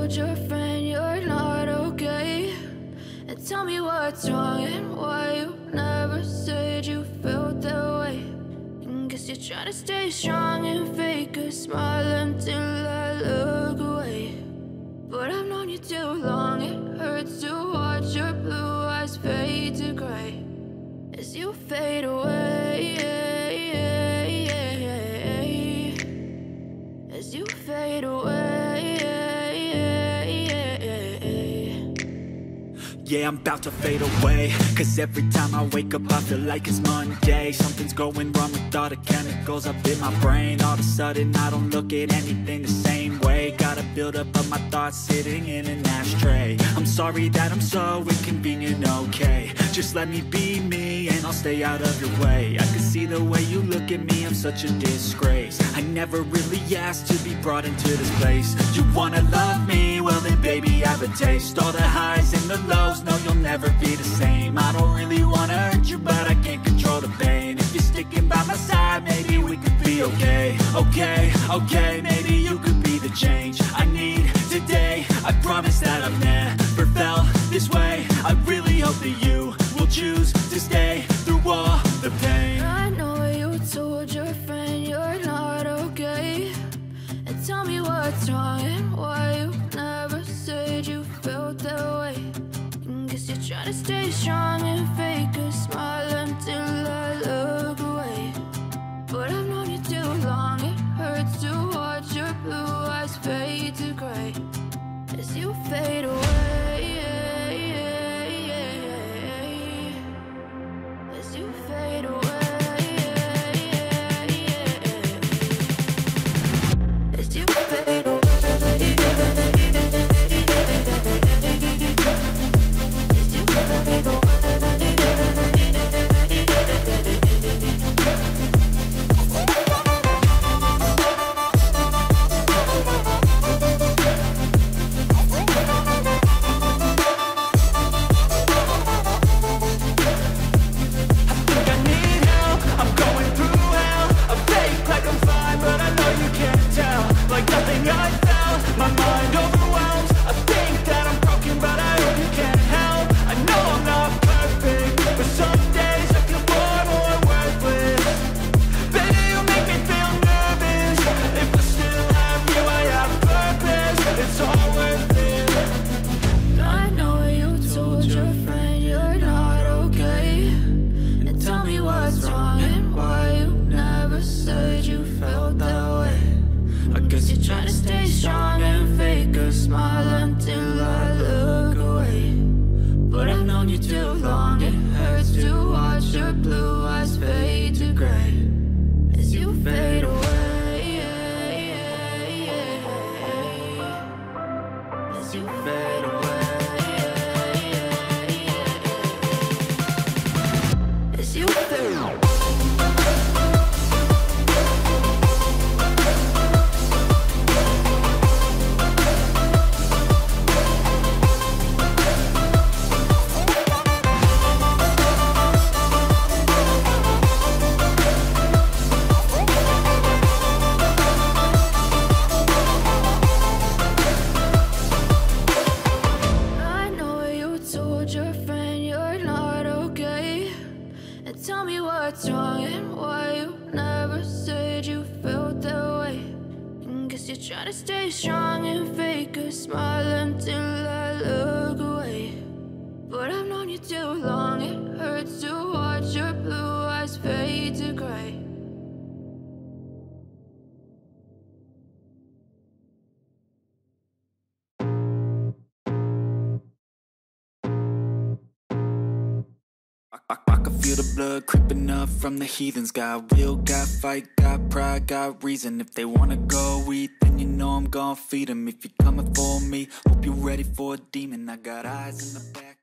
told your friend you're not okay? And tell me what's wrong and why you never said you felt that way. And guess you're trying to stay strong and fake a smile until I look away. But I've known you too long, it hurts to watch your blue eyes fade to gray as you fade away, as you fade away. Yeah, I'm about to fade away, cause every time I wake up I feel like it's Monday. Something's going wrong with all the chemicals up in my brain. All of a sudden I don't look at anything the same way. Gotta build up of my thoughts sitting in an ashtray. I'm sorry that I'm so inconvenient, okay? Just let me be me and I'll stay out of your way. I can see the way you look at me, I'm such a disgrace. I never really asked to be brought into this place. You wanna love me? Well then baby I have a taste. All the highs and the lows, no you'll never be the same. I don't really wanna hurt you but I can't control the pain. If you're sticking by my side maybe we could be okay. Okay, maybe you could be the change I need today. I promise that I've never felt this way. I really hope that you will choose to stay through all the pain. I know you told your friend you're not okay. And tell me what's wrong and why you never said you felt that way. And guess you're trying to stay strong and fake a smile until I look away. But I've known you too long, it hurts to watch your blue eyes fade to gray as you fade away, as you fade away, as you fade away. Trying to stay strong and fake a smile until I look away. But I've known you too long, it hurts to watch your blue eyes fade to gray as you fade away, as you fade away, as you fade away. Tell me what's wrong and why you never said you felt that way. And guess you're trying to stay strong and fake a smile until I look away. But I've known you too long, it hurts to watch your blue eyes fade to gray. I can feel the blood creeping up from the heathens. Got will, got fight, got pride, got reason. If they wanna go eat, then you know I'm gon' feed them. If you're coming for me, hope you're ready for a demon. I got eyes in the back.